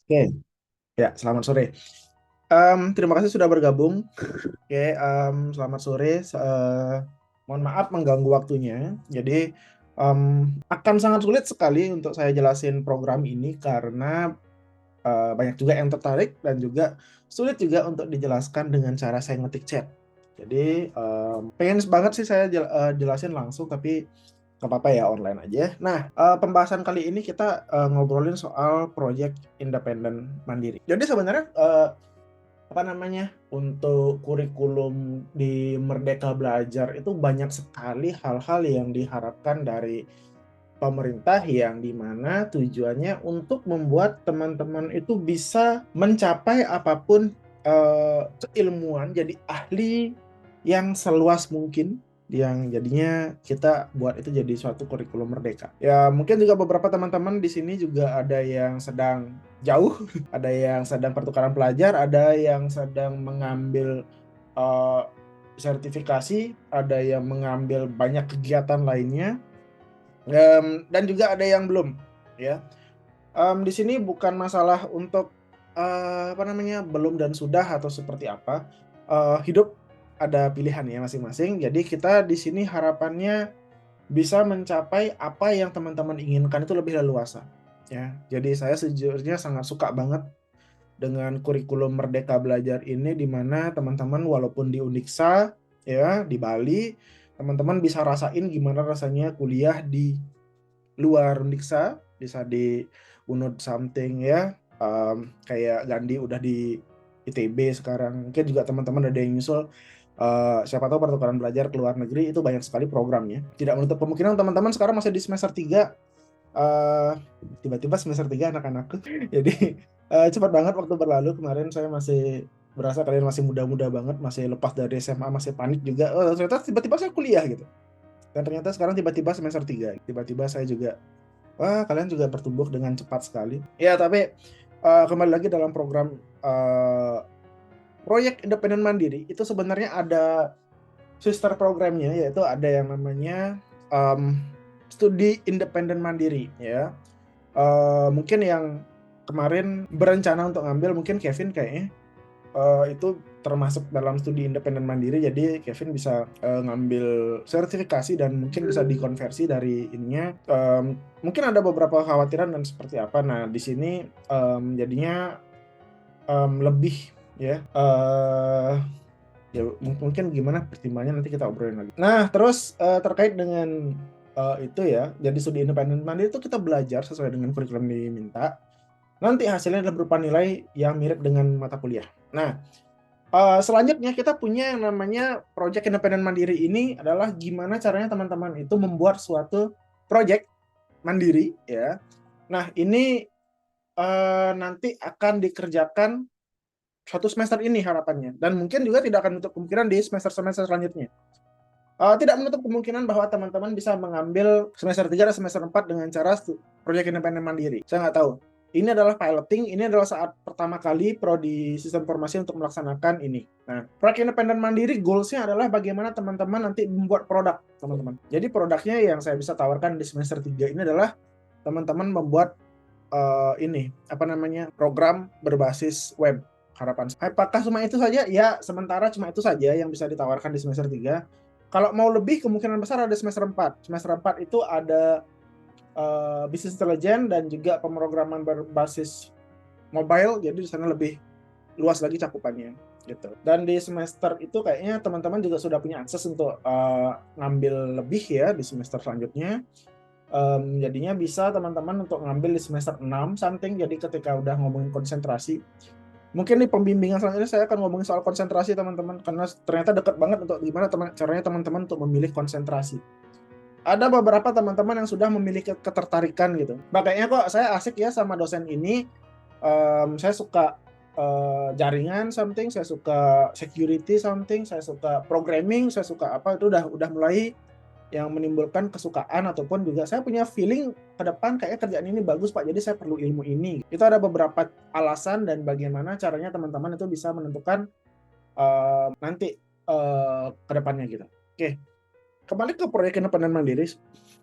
Oke, ya selamat sore. Terima kasih sudah bergabung. Oke, selamat sore. Mohon maaf mengganggu waktunya. Jadi akan sangat sulit sekali untuk saya jelasin program ini karena banyak juga yang tertarik dan juga sulit juga untuk dijelaskan dengan cara saya ngetik chat. Jadi pengen banget sih saya jelasin langsung, tapi nggak apa-apa ya online aja. Nah, pembahasan kali ini kita ngobrolin soal project independen mandiri. Jadi sebenarnya apa namanya, untuk kurikulum di Merdeka Belajar itu banyak sekali hal-hal yang diharapkan dari pemerintah, yang dimana tujuannya untuk membuat teman-teman itu bisa mencapai apapun keilmuan, jadi ahli yang seluas mungkin, yang jadinya kita buat itu jadi suatu kurikulum merdeka. Ya mungkin juga beberapa teman-teman di sini juga ada yang sedang jauh, ada yang sedang pertukaran pelajar, ada yang sedang mengambil eh, sertifikasi, ada yang mengambil banyak kegiatan lainnya. Dan juga ada yang belum, ya. Di sini bukan masalah untuk apa namanya, belum dan sudah atau seperti apa. Hidup ada pilihan ya masing-masing. Jadi kita di sini harapannya bisa mencapai apa yang teman-teman inginkan itu lebih leluasa, ya. Jadi saya sejujurnya sangat suka banget dengan kurikulum Merdeka Belajar ini, di mana teman-teman walaupun di Uniksa, ya, di Bali, teman-teman bisa rasain gimana rasanya kuliah di luar Uniksa, bisa di Unod something, ya. Kayak Gandhi udah di ITB sekarang, mungkin juga teman-teman ada yang nyusul siapa tahu pertukaran belajar ke luar negeri. Itu banyak sekali programnya, tidak menutup kemungkinan teman-teman sekarang masih di semester 3, eh tiba-tiba semester 3 anak-anakku. Jadi cepat banget waktu berlalu. Kemarin saya masih berasa kalian masih muda-muda banget, masih lepas dari SMA, masih panik juga. Oh, ternyata tiba-tiba saya kuliah gitu. Dan ternyata sekarang tiba-tiba semester 3, tiba-tiba saya juga, wah, kalian juga bertumbuh dengan cepat sekali. Ya, tapi kembali lagi dalam program proyek independen mandiri itu sebenarnya ada sister programnya, yaitu ada yang namanya em, studi independen mandiri, ya. Mungkin yang kemarin berencana untuk ngambil, mungkin Kevin kayaknya itu termasuk dalam studi independen mandiri. Jadi Kevin bisa ngambil sertifikasi dan mungkin bisa dikonversi dari ininya. Mungkin ada beberapa kekhawatiran dan seperti apa. Nah, di sini jadinya lebih, ya, ya mungkin gimana pertimbangannya nanti kita obrolin lagi. Nah, terus terkait dengan itu, ya, jadi studi independen mandiri itu kita belajar sesuai dengan kurikulum diminta. Nanti hasilnya adalah berupa nilai yang mirip dengan mata kuliah. Nah, selanjutnya kita punya yang namanya project independen mandiri. Ini adalah gimana caranya teman-teman itu membuat suatu project mandiri, ya. Nah, ini nanti akan dikerjakan satu semester ini harapannya, dan mungkin juga tidak akan menutup kemungkinan di semester-semester selanjutnya. Tidak menutup kemungkinan bahwa teman-teman bisa mengambil semester 3 dan semester 4 dengan cara proyek independen mandiri. Saya nggak tahu. Ini adalah piloting, ini adalah saat pertama kali prodi sistem informasi untuk melaksanakan ini. Nah, proyek independen mandiri goals-nya adalah bagaimana teman-teman nanti membuat produk, teman-teman. Jadi produknya yang saya bisa tawarkan di semester 3 ini adalah teman-teman membuat ini, apa namanya, program berbasis web. Harapan saya, apakah cuma itu saja? Ya, sementara cuma itu saja yang bisa ditawarkan di semester 3. Kalau mau lebih, kemungkinan besar ada semester 4. Semester 4 itu ada business intelligence dan juga pemrograman berbasis mobile. Jadi di sana lebih luas lagi cakupannya, gitu. Dan di semester itu kayaknya teman-teman juga sudah punya akses untuk ngambil lebih, ya, di semester selanjutnya. Jadinya bisa teman-teman untuk ngambil di semester 6 something. Jadi ketika udah ngomongin konsentrasi, mungkin di pembimbingan selanjutnya saya akan ngomongin soal konsentrasi, teman-teman, karena ternyata dekat banget untuk gimana caranya teman-teman untuk memilih konsentrasi. Ada beberapa teman-teman yang sudah memiliki ketertarikan gitu. Makanya kok saya asik ya sama dosen ini. Saya suka jaringan something, saya suka security something, saya suka programming, saya suka apa, itu udah mulai yang menimbulkan kesukaan, ataupun juga saya punya feeling ke depan kayak kerjaan ini bagus Pak, jadi saya perlu ilmu ini. Itu ada beberapa alasan dan bagaimana caranya teman-teman itu bisa menentukan nanti ke depannya gitu. Oke, kembali ke proyek independen mandiri.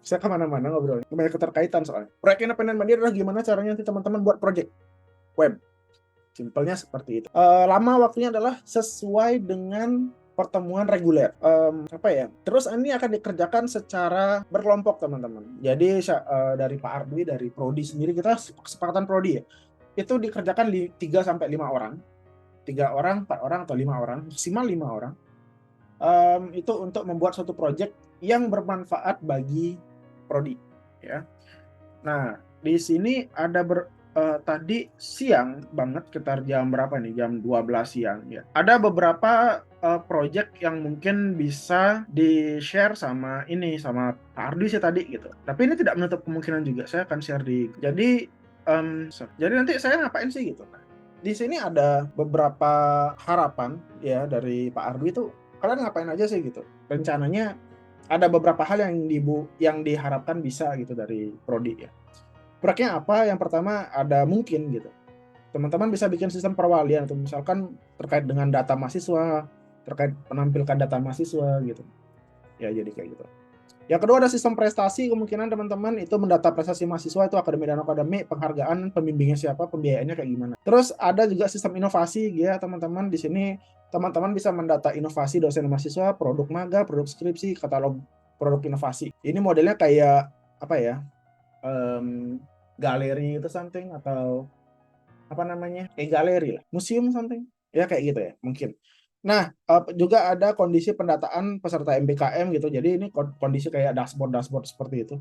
Saya kemana-mana ngobrolnya, banyak keterkaitan soalnya. Proyek independen mandiri adalah gimana caranya nanti teman-teman buat proyek. web. Simpelnya seperti itu. Lama waktunya adalah sesuai dengan pertemuan reguler. Terus ini akan dikerjakan secara berkelompok, teman-teman. Jadi dari Pak Ardi, dari Prodi sendiri, kita kesepakatan Prodi ya, itu dikerjakan 3 sampai 5 orang. 3 orang, 4 orang, atau 5 orang, maksimal 5 orang. Itu untuk membuat suatu project yang bermanfaat bagi Prodi. Ya. Nah, di sini ada tadi siang banget, sekitar jam berapa nih? Jam 12 siang ya. Ada beberapa project yang mungkin bisa di-share sama Pak Ardi sih tadi gitu. Tapi ini tidak menutup kemungkinan juga saya akan share jadi nanti saya ngapain sih gitu. Nah, di sini ada beberapa harapan ya dari Pak Ardi itu, kalian ngapain aja sih gitu. Rencananya ada beberapa hal yang diharapkan bisa gitu dari Prodi ya. Proyeknya apa? Yang pertama ada mungkin gitu, teman-teman bisa bikin sistem perwalian, atau misalkan terkait dengan data mahasiswa, terkait menampilkan data mahasiswa gitu. Ya jadi kayak gitu. Yang kedua ada sistem prestasi, kemungkinan teman-teman itu mendata prestasi mahasiswa, itu akademik dan akademik, penghargaan, pembimbingnya siapa, pembiayaannya kayak gimana. Terus ada juga sistem inovasi ya teman-teman. Di sini teman-teman bisa mendata inovasi dosen mahasiswa, produk maga, produk skripsi, katalog produk inovasi. Ini modelnya kayak apa ya? Galeri itu something, atau apa namanya, kayak galeri lah, museum something ya, kayak gitu ya mungkin. Nah, juga ada kondisi pendataan peserta MBKM gitu, jadi ini kondisi kayak dashboard seperti itu.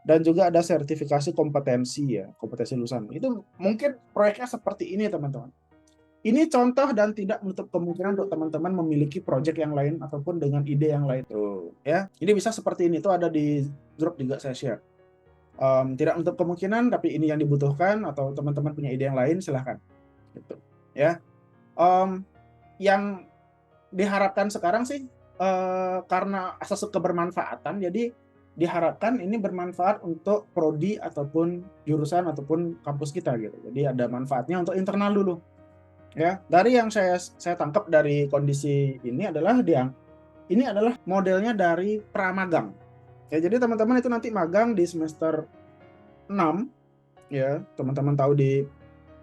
Dan juga ada sertifikasi kompetensi ya, kompetensi lulusan. Itu mungkin proyeknya seperti ini teman-teman. Ini contoh dan tidak menutup kemungkinan untuk teman-teman memiliki proyek yang lain ataupun dengan ide yang lain tuh ya. Jadi bisa seperti ini, itu ada di grup juga saya share. Tidak untuk kemungkinan, tapi ini yang dibutuhkan, atau teman-teman punya ide yang lain, silahkan gitu ya. Yang diharapkan sekarang sih karena asas kebermanfaatan, jadi diharapkan ini bermanfaat untuk prodi ataupun jurusan ataupun kampus kita gitu. Jadi ada manfaatnya untuk internal dulu ya. Dari yang saya tangkap dari kondisi ini adalah ini adalah modelnya dari pramagang ya. Jadi teman-teman itu nanti magang di semester 6 ya, teman-teman tahu di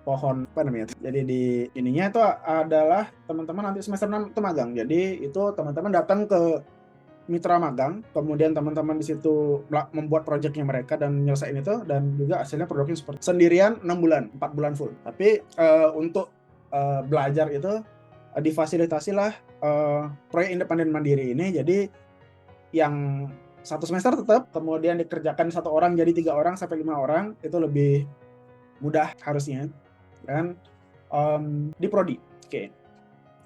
pohon apa namanya. Jadi di ininya itu adalah teman-teman nanti semester 6 itu magang. Jadi itu teman-teman datang ke mitra magang, kemudian teman-teman di situ membuat proyeknya mereka dan nyelesain itu, dan juga hasilnya produknya seperti sendirian 6 bulan, 4 bulan full. Tapi untuk belajar itu difasilitasilah proyek independen mandiri ini. Jadi yang 1 semester tetap, kemudian dikerjakan 1 orang jadi 3 orang sampai 5 orang, itu lebih mudah harusnya kan di prodi. Oke.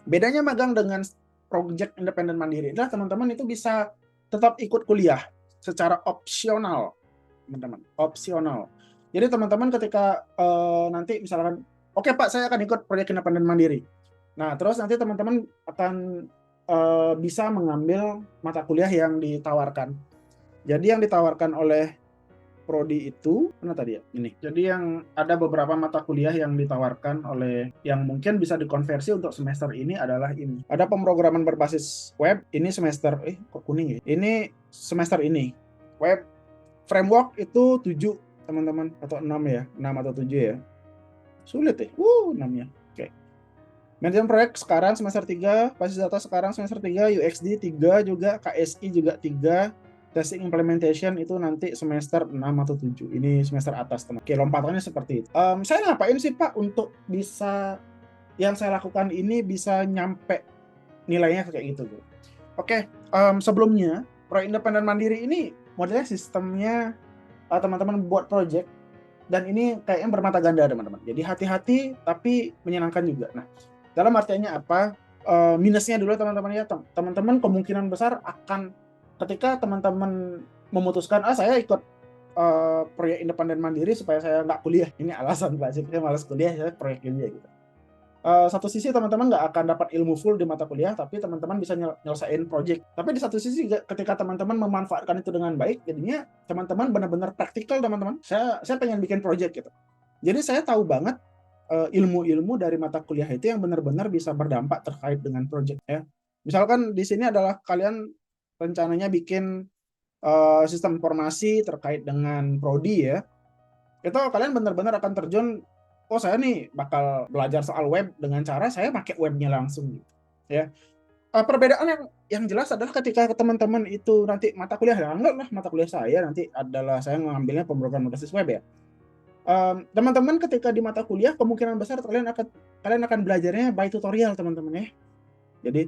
Bedanya magang dengan project independen mandiri adalah teman-teman itu bisa tetap ikut kuliah secara opsional, teman-teman. Opsional. Jadi teman-teman ketika nanti misalkan, oke Pak, saya akan ikut proyek independen mandiri. Nah, terus nanti teman-teman akan bisa mengambil mata kuliah yang ditawarkan. Jadi yang ditawarkan oleh prodi itu mana tadi ya, ini. Jadi yang ada beberapa mata kuliah yang ditawarkan oleh yang mungkin bisa dikonversi untuk semester ini adalah ini. Ada pemrograman berbasis web, ini semester kok kuning ya. Ini semester ini. Web framework itu 7 teman-teman, atau 6 ya, 6 atau 7 ya. Sulit ya. 6-nya. Oke. Manajemen proyek sekarang semester 3, basis data sekarang semester 3, UXD 3 juga, KSI juga 3, testing implementation itu nanti semester 6 atau 7. Ini semester atas, teman. Oke, lompatannya seperti itu. Saya ngapain sih Pak untuk bisa yang saya lakukan ini bisa nyampe nilainya kayak gitu, Bu? Oke, sebelumnya proyek independen mandiri ini modelnya sistemnya teman-teman buat project, dan ini kayaknya bermata ganda teman-teman. Jadi hati-hati tapi menyenangkan juga. Nah, dalam artiannya apa? Minusnya dulu teman-teman ya. Teman-teman kemungkinan besar akan ketika teman-teman memutuskan saya ikut proyek independen mandiri supaya saya nggak kuliah. Ini alasan klasik, saya malas kuliah, saya proyek ini gitu. Satu sisi teman-teman nggak akan dapat ilmu full di mata kuliah, tapi teman-teman bisa nyelesain project. Tapi di satu sisi ketika teman-teman memanfaatkan itu dengan baik, jadinya teman-teman benar-benar praktikal teman-teman. Saya pengen bikin project gitu. Jadi saya tahu banget ilmu-ilmu dari mata kuliah itu yang benar-benar bisa berdampak terkait dengan project ya. Misalkan di sini adalah kalian rencananya bikin sistem informasi terkait dengan prodi ya. Itu kalian benar-benar akan terjun oh saya nih bakal belajar soal web dengan cara saya pakai webnya langsung gitu ya. Perbedaan yang jelas adalah ketika teman-teman itu nanti mata kuliah, ya anggaplah mata kuliah saya nanti adalah saya mengambilnya pemrograman berbasis web ya. Teman-teman ketika di mata kuliah kemungkinan besar kalian akan belajarnya by tutorial teman-teman ya. Jadi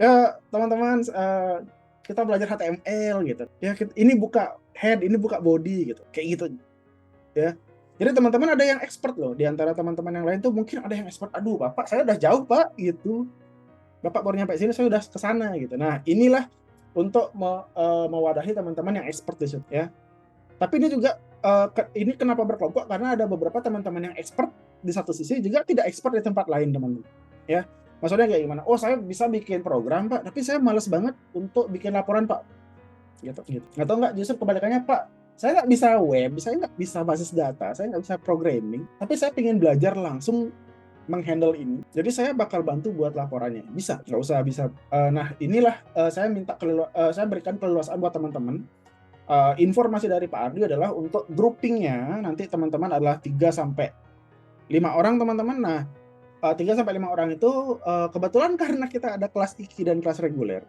ya teman-teman, kita belajar HTML gitu ya, ini buka head, ini buka body gitu kayak gitu ya. Jadi teman-teman ada yang expert loh di antara teman-teman yang lain tuh, mungkin ada yang expert, aduh bapak saya udah jauh pak gitu, bapak baru nyampe sini saya udah ke sana gitu. Nah inilah untuk mewadahi teman-teman yang expert di situ ya. Tapi ini juga ini kenapa berkelompok, karena ada beberapa teman-teman yang expert di satu sisi juga tidak expert di tempat lain teman-teman ya. Maksudnya kayak gimana, oh saya bisa bikin program pak, tapi saya males banget untuk bikin laporan pak gitu. Atau enggak justru kebalikannya, pak saya nggak bisa web, saya nggak bisa basis data, saya nggak bisa programming, tapi saya ingin belajar langsung menghandle ini, jadi saya bakal bantu buat laporannya, bisa nggak usah bisa. Nah inilah saya berikan keleluasaan buat teman-teman. Informasi dari Pak Ardi adalah untuk groupingnya nanti teman-teman adalah 3 sampai 5 orang teman-teman. Nah 3 sampai 5 orang itu kebetulan karena kita ada kelas IKI dan kelas reguler,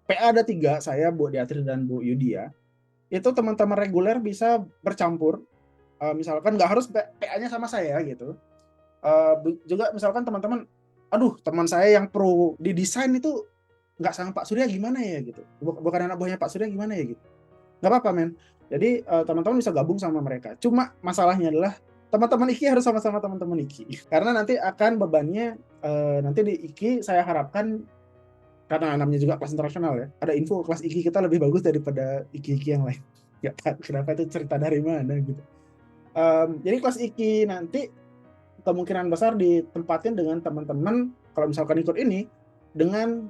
PA ada 3, saya, Bu Diatri dan Bu Yudia. Itu teman-teman reguler bisa bercampur, misalkan nggak harus PA-nya sama saya gitu. Juga misalkan teman-teman, aduh teman saya yang pro di desain itu nggak sama Pak Surya gimana ya gitu, bukan anak buahnya Pak Surya gimana ya gitu, nggak apa-apa men. Jadi teman-teman bisa gabung sama mereka. Cuma masalahnya adalah teman-teman IKI harus sama-sama teman-teman IKI karena nanti akan bebannya, nanti di IKI saya harapkan, karena namanya juga kelas internasional ya, ada info kelas IKI kita lebih bagus daripada IKI yang lain. Nggak tahu kenapa, itu cerita dari mana gitu. Jadi kelas IKI nanti kemungkinan besar ditempatin dengan teman-teman, kalau misalkan ikut ini, dengan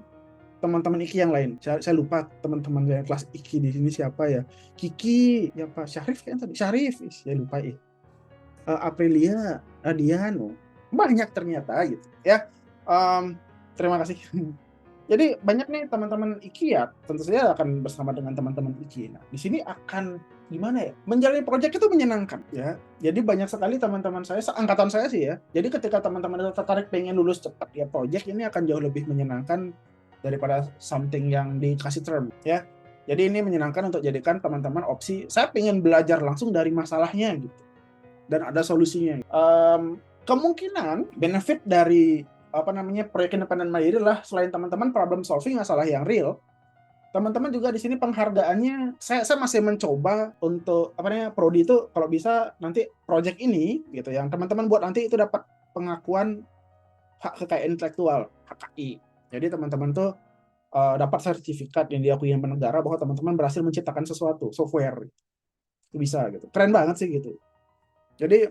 teman-teman IKI yang lain. Saya lupa teman-teman yang kelas IKI di sini siapa ya. Kiki, ya Pak Syarif kan tadi. Syarif, saya lupa ya. Aprilia, Diano, banyak ternyata gitu ya. Terima kasih. Jadi banyak nih teman-teman IKI ya, tentu saja akan bersama dengan teman-teman IKI. Nah, di sini akan gimana ya? Menjalani proyek itu menyenangkan ya. Jadi banyak sekali teman-teman saya, seangkatan saya sih ya. Jadi ketika teman-teman itu tertarik pengen lulus cepat ya, proyek ini akan jauh lebih menyenangkan daripada something yang dikasih term ya. Jadi ini menyenangkan untuk jadikan teman-teman opsi, saya pengen belajar langsung dari masalahnya gitu. Dan ada solusinya. Kemungkinan benefit dari proyek independen mandiri lah, selain teman-teman problem solving masalah yang real, teman-teman juga di sini penghargaannya, saya masih mencoba untuk prodi itu kalau bisa nanti project ini gitu yang teman-teman buat nanti itu dapat pengakuan hak kekayaan intelektual HKI. Jadi teman-teman tuh dapat sertifikat yang diakui oleh negara bahwa teman-teman berhasil menciptakan sesuatu software, itu bisa gitu, keren banget sih gitu. Jadi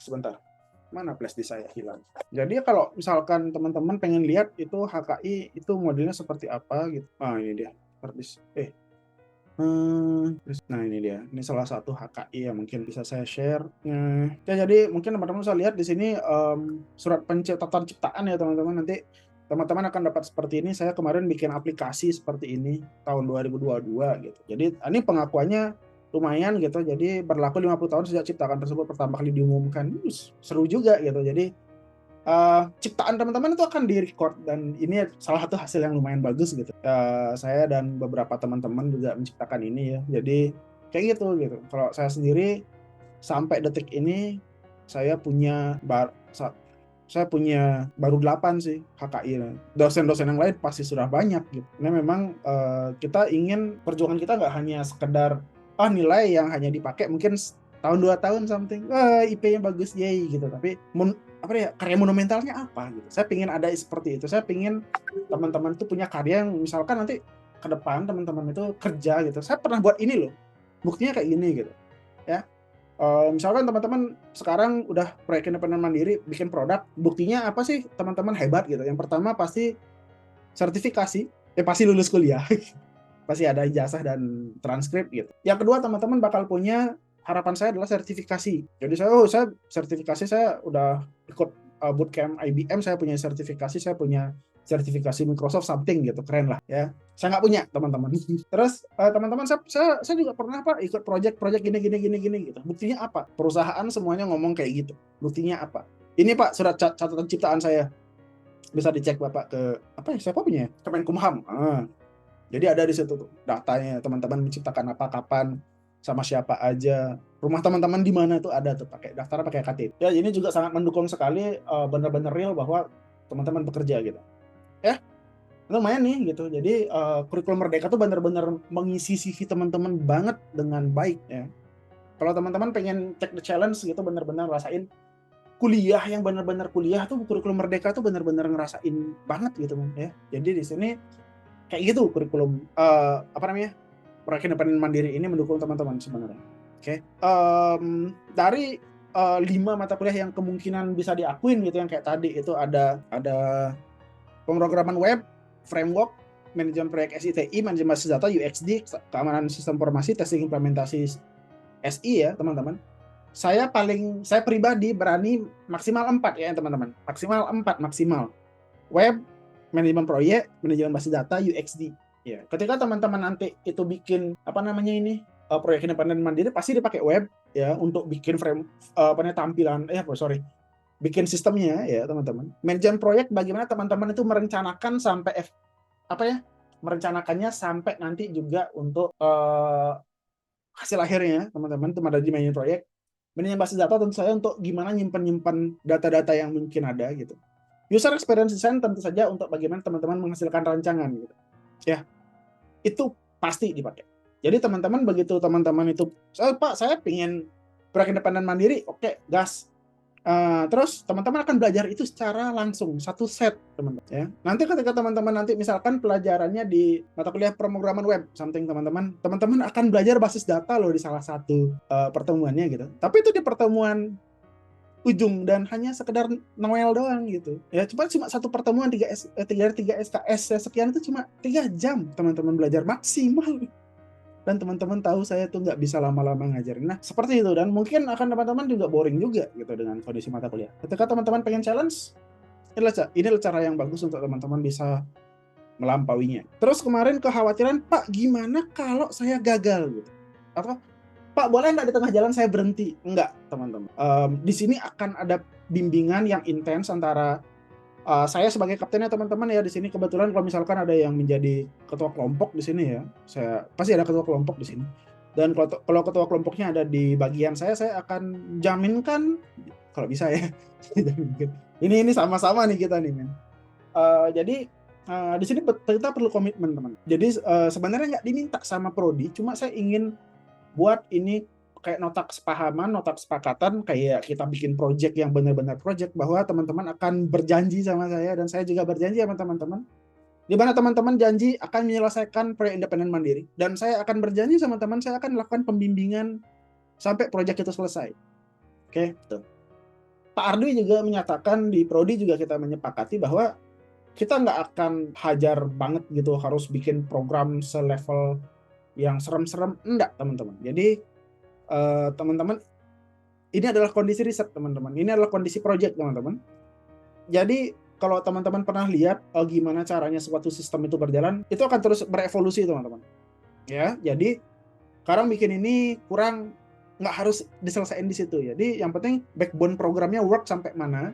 sebentar, mana flash di saya hilang. Jadi kalau misalkan teman-teman pengen lihat itu HKI itu modelnya seperti apa gitu. Ini dia. Nah ini dia. Ini salah satu HKI yang mungkin bisa saya share. Ya jadi mungkin teman-teman bisa lihat di sini surat pencatatan ciptaan ya teman-teman. Nanti teman-teman akan dapat seperti ini. Saya kemarin bikin aplikasi seperti ini tahun 2022 gitu. Jadi ini pengakuannya lumayan gitu, jadi berlaku 50 tahun sejak ciptaan tersebut pertama kali diumumkan. Seru juga gitu. Jadi ciptaan teman-teman itu akan direcord dan ini salah satu hasil yang lumayan bagus gitu. Saya dan beberapa teman-teman juga menciptakan ini ya. Jadi kayak gitu. Kalau saya sendiri sampai detik ini saya punya baru 8 sih HKI. Dosen-dosen yang lain pasti sudah banyak gitu. Nah memang kita ingin perjuangan kita nggak hanya sekedar nilai yang hanya dipakai mungkin tahun 2 tahun something, IP-nya bagus yay gitu, tapi karya monumentalnya apa gitu. Saya pingin ada seperti itu. Saya pingin teman-teman itu punya karya yang misalkan nanti ke depan teman-teman itu kerja gitu, saya pernah buat ini loh, buktinya kayak gini gitu ya. Misalkan teman-teman sekarang udah proyek independen mandiri bikin produk, buktinya apa sih teman-teman hebat gitu. Yang pertama pasti sertifikasi, pasti lulus kuliah pasti ada ijazah dan transkrip gitu. Yang kedua teman-teman bakal punya, harapan saya adalah sertifikasi. Jadi saya sertifikasi, saya udah ikut bootcamp IBM, saya punya sertifikasi, saya punya sertifikasi Microsoft something gitu, keren lah ya. Saya nggak punya, teman-teman. Terus teman-teman, saya juga pernah Pak ikut project gini gitu. Buktinya apa? Perusahaan semuanya ngomong kayak gitu. Buktinya apa? Ini Pak surat catatan ciptaan saya. Bisa dicek Bapak ke apa ya? Siapa punya? Kemenkumham. Jadi ada di situ tuh datanya, teman-teman menciptakan apa, kapan, sama siapa aja. Rumah teman-teman di mana itu ada tuh, pakai daftar, pakai KTP. Ya, ini juga sangat mendukung sekali, benar-benar real bahwa teman-teman bekerja gitu. Ya, lumayan nih gitu. Jadi kurikulum Merdeka tuh benar-benar mengisi CV teman-teman banget dengan baik ya. Kalau teman-teman pengen check the challenge gitu, benar-benar rasain kuliah yang benar-benar kuliah tuh, kurikulum Merdeka tuh benar-benar ngerasain banget gitu kan ya. Jadi di sini kayak gitu kurikulum apa namanya, proyek independen mandiri ini mendukung teman-teman sebenarnya. Oke. Dari 5 mata kuliah yang kemungkinan bisa diakuin gitu, yang kayak tadi itu ada pemrograman web, framework, manajemen proyek SITI, manajemen basis data, UXD, keamanan sistem informasi, testing implementasi SI ya teman-teman. Saya pribadi berani maksimal 4 ya teman-teman. Maksimal. Web, manajemen proyek, manajemen basis data, UXD. Ya, ketika teman-teman nanti itu bikin apa namanya ini proyek independen mandiri, pasti dipakai web ya untuk bikin frame tampilan bikin sistemnya ya teman-teman. Manajemen proyek, bagaimana teman-teman itu merencanakan sampai merencanakannya sampai nanti juga untuk hasil akhirnya teman-teman itu ada di manajemen proyek. Manajemen basis data tentu saja untuk gimana nyimpan data-data yang mungkin ada gitu. User experience design tentu saja untuk bagaimana teman-teman menghasilkan rancangan gitu. Ya, itu pasti dipakai. Jadi teman-teman, begitu teman-teman itu, Pak saya pingin proyek independen mandiri, oke, gas. Terus teman-teman akan belajar itu secara langsung, satu set teman-teman ya. Nanti ketika teman-teman nanti misalkan pelajarannya di mata kuliah pemrograman web something, teman-teman akan belajar basis data loh di salah satu pertemuannya gitu. Tapi itu di pertemuan ujung dan hanya sekedar Noel doang gitu ya. Cuma satu pertemuan 3 SKS sekian, itu cuma 3 jam teman-teman belajar maksimal. Dan teman-teman tahu saya tuh nggak bisa lama-lama ngajarin. Nah seperti itu, dan mungkin akan teman-teman juga boring juga gitu dengan kondisi mata kuliah. Ketika teman-teman pengen challenge, inilah cara yang bagus untuk teman-teman bisa melampauinya. Terus kemarin kekhawatiran, Pak gimana kalau saya gagal gitu, atau Pak boleh nggak di tengah jalan saya berhenti? Enggak teman-teman. Di sini akan ada bimbingan yang intens antara saya sebagai kaptennya teman-teman ya. Di sini kebetulan kalau misalkan ada yang menjadi ketua kelompok di sini ya, saya pasti ada ketua kelompok di sini. Dan kalau ketua kelompoknya ada di bagian saya akan jaminkan kalau bisa ya. ini sama-sama nih kita nih men. Jadi di sini kita perlu komitmen teman. Jadi sebenarnya nggak diminta sama prodi, cuma saya ingin buat ini kayak nota kesepahaman, nota kesepakatan, kayak kita bikin project yang benar-benar project, bahwa teman-teman akan berjanji sama saya dan saya juga berjanji sama teman-teman, di mana teman-teman janji akan menyelesaikan proyek independen mandiri, dan saya akan berjanji sama teman, saya akan melakukan pembimbingan sampai project itu selesai. Oke, betul. Pak Ardi juga menyatakan, di prodi juga kita menyepakati bahwa kita nggak akan hajar banget gitu, harus bikin program selevel yang serem-serem, enggak teman-teman. Jadi teman-teman, ini adalah kondisi riset teman-teman, ini adalah kondisi project teman-teman. Jadi kalau teman-teman pernah lihat gimana caranya suatu sistem itu berjalan, itu akan terus berevolusi teman-teman ya. Jadi sekarang bikin ini kurang, nggak harus diselesaikan di situ. Jadi yang penting backbone programnya work sampai mana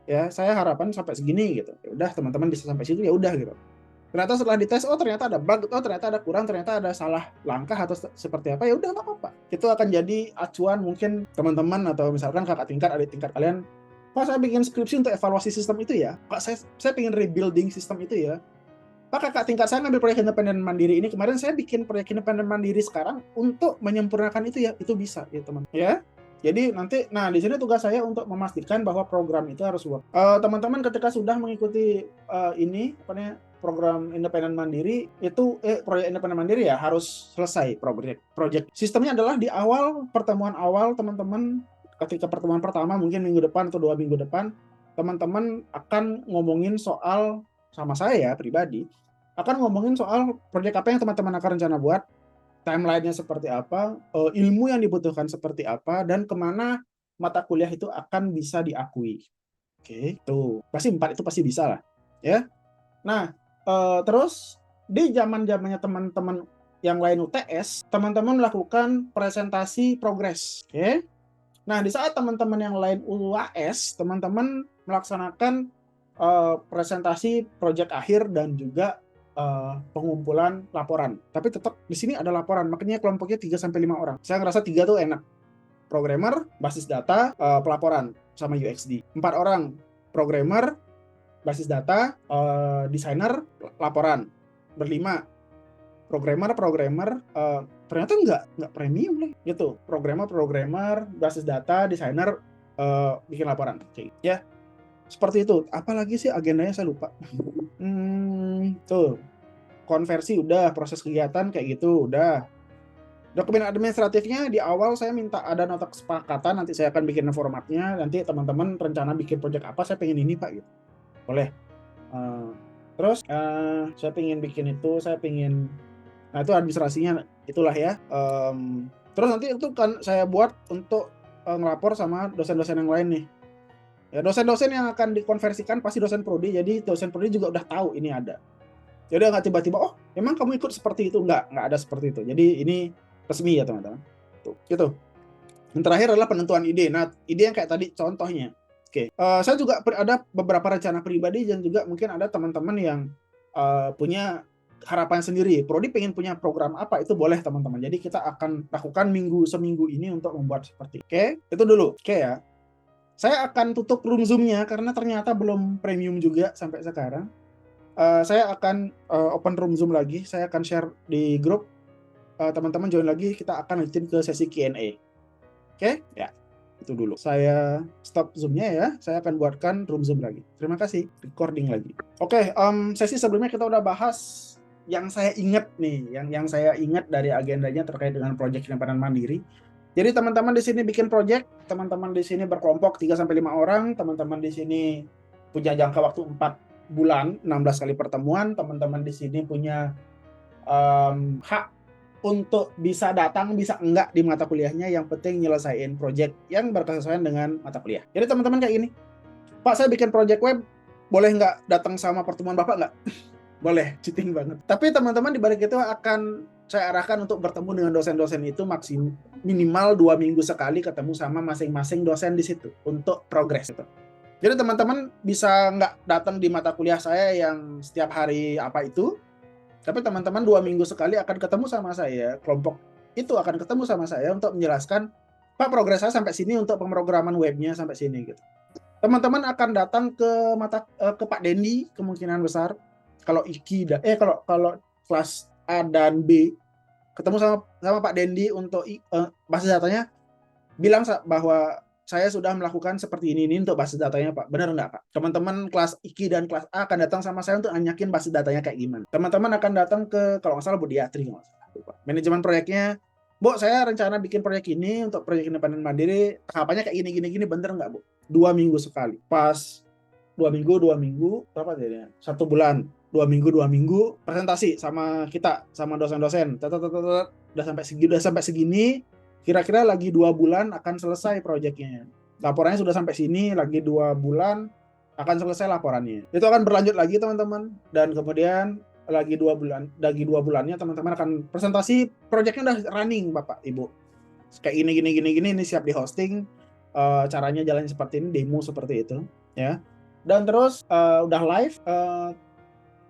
ya, saya harapan sampai segini gitu. Ya udah teman-teman bisa sampai situ, ya udah gitu. Ternyata setelah dites, ternyata ada bug, ternyata ada kurang, ternyata ada salah langkah atau seperti apa, ya udah nggak apa-apa. Itu akan jadi acuan mungkin teman-teman atau misalkan kakak tingkat, adik tingkat kalian, Pak saya bikin skripsi untuk evaluasi sistem itu ya, Pak saya pengen rebuilding sistem itu ya, Pak kakak tingkat saya ngambil proyek independen mandiri ini, kemarin saya bikin proyek independen mandiri sekarang untuk menyempurnakan itu ya, itu bisa ya teman ya. Jadi nanti, nah di sini tugas saya untuk memastikan bahwa program itu harus work. Teman-teman ketika sudah mengikuti ini apa namanya, program independen mandiri itu proyek independen mandiri ya harus selesai project. Sistemnya adalah di awal pertemuan awal teman-teman, ketika pertemuan pertama mungkin minggu depan atau 2 minggu depan, teman-teman akan ngomongin soal, sama saya pribadi akan ngomongin soal proyek apa yang teman-teman akan rencana buat, timeline-nya seperti apa, ilmu yang dibutuhkan seperti apa, dan kemana mata kuliah itu akan bisa diakui. Oke, tuh pasti 4 itu pasti bisa lah ya. Nah terus di zaman-zamannya teman-teman yang lain UTS, teman-teman melakukan presentasi progres. Oke. Nah, di saat teman-teman yang lain UAS, teman-teman melaksanakan presentasi proyek akhir dan juga pengumpulan laporan. Tapi tetap di sini ada laporan, makanya kelompoknya 3 sampai 5 orang. Saya ngerasa 3 tuh enak. Programmer, basis data, pelaporan sama UXD. 4 orang programmer, basis data, desainer, laporan. Berlima programmer ternyata nggak premium lah gitu. Programmer, basis data, desainer, bikin laporan. Ya, seperti itu. Apalagi sih agendanya saya lupa. Tuh, konversi udah, proses kegiatan kayak gitu udah. Dokumen administratifnya di awal saya minta ada nota kesepakatan, nanti saya akan bikin formatnya, nanti teman-teman rencana bikin proyek apa, saya pengen ini Pak gitu. Boleh. Terus saya pengen bikin itu, nah itu administrasinya itulah ya. Terus nanti itu kan saya buat untuk ngelapor sama dosen-dosen yang lain nih. Ya, dosen-dosen yang akan dikonversikan pasti dosen prodi, jadi dosen prodi juga udah tahu ini ada. Jadi nggak tiba-tiba, oh emang kamu ikut seperti itu, nggak ada seperti itu. Jadi ini resmi ya teman-teman. Tuh, gitu. Yang terakhir adalah penentuan ide. Nah, ide yang kayak tadi contohnya. Oke, saya juga ada beberapa rencana pribadi dan juga mungkin ada teman-teman yang punya harapan sendiri. Prodi pengen punya program apa, itu boleh teman-teman. Jadi kita akan lakukan seminggu ini untuk membuat seperti. Oke, itu dulu. Oke ya. Saya akan tutup room Zoom-nya karena ternyata belum premium juga sampai sekarang. Saya akan open room Zoom lagi. Saya akan share di grup. Teman-teman join lagi, kita akan lanjutin ke sesi Q&A. Oke? Ya, itu dulu. Saya stop Zoom-nya ya. Saya akan buatkan room Zoom lagi. Terima kasih. Recording lagi. Oke, sesi sebelumnya kita udah bahas yang saya ingat nih, yang saya ingat dari agendanya terkait dengan proyek penyimpanan mandiri. Jadi teman-teman di sini bikin proyek, teman-teman di sini berkelompok 3 sampai 5 orang, teman-teman di sini punya jangka waktu 4 bulan, 16 kali pertemuan, teman-teman di sini punya hak untuk bisa datang, bisa enggak di mata kuliahnya, yang penting nyelesain proyek yang berkesesuaian dengan mata kuliah. Jadi teman-teman kayak gini, Pak saya bikin proyek web, boleh nggak datang sama pertemuan Bapak nggak? Boleh, cheating banget. Tapi teman-teman di balik itu akan saya arahkan untuk bertemu dengan dosen-dosen itu minimal 2 minggu sekali, ketemu sama masing-masing dosen di situ untuk progres itu. Jadi teman-teman bisa nggak datang di mata kuliah saya yang setiap hari apa itu, tapi teman-teman 2 minggu sekali akan ketemu sama saya, kelompok itu akan ketemu sama saya untuk menjelaskan, Pak progres saya sampai sini untuk pemrograman webnya sampai sini gitu. Teman-teman akan datang ke Pak Dendi kemungkinan besar. Kalau kalau kelas A dan B ketemu sama Pak Dendi untuk basis datanya, bilang bahwa saya sudah melakukan seperti ini untuk basis datanya Pak. Benar nggak Pak? Teman-teman kelas IKI dan kelas A akan datang sama saya untuk nanyakin basis datanya kayak gimana. Teman-teman akan datang ke, kalau nggak salah Bu Diatri, manajemen proyeknya, Bu saya rencana bikin proyek ini untuk proyek independen mandiri, tahapannya kayak gini, bener nggak Bu? 2 minggu sekali. Pas 2 minggu, berapa jadinya? 1 bulan. 2 minggu, presentasi sama kita, sama dosen-dosen. Udah sampai segini, kira-kira lagi 2 bulan akan selesai proyeknya. Laporannya sudah sampai sini, lagi 2 bulan akan selesai laporannya. Itu akan berlanjut lagi teman-teman, dan kemudian lagi 2 bulannya teman-teman akan presentasi proyeknya udah running Bapak Ibu. Kayak gini, ini siap di hosting, caranya jalan seperti ini, demo seperti itu ya. Dan terus udah live,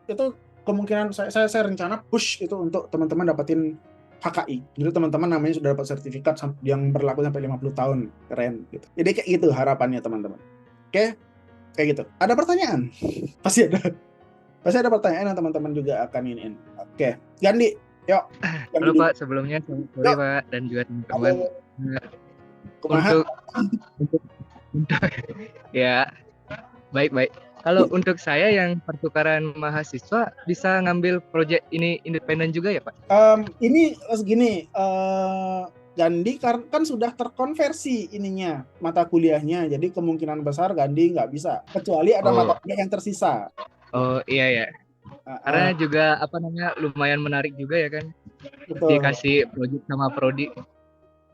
itu kemungkinan saya rencana push itu untuk teman-teman dapetin HKI. Jadi teman-teman namanya sudah dapat sertifikat yang berlaku sampai 50 tahun. Keren gitu. Jadi kayak gitu harapannya teman-teman. Oke? Kayak gitu. Ada pertanyaan? Pasti ada pertanyaan yang teman-teman juga akan iniin. Oke. Gandhi, yuk. Halo Pak, sebelumnya sore Pak dan juga teman-teman. Untuk ya baik. Kalau untuk saya yang pertukaran mahasiswa bisa ngambil proyek ini independen juga ya Pak? Ini segini, Gandhi kan sudah terkonversi ininya mata kuliahnya, jadi kemungkinan besar Gandhi nggak bisa, kecuali ada mata kuliah yang tersisa. Oh iya. Karena juga lumayan menarik juga ya kan? Betul. Dikasih proyek sama prodi.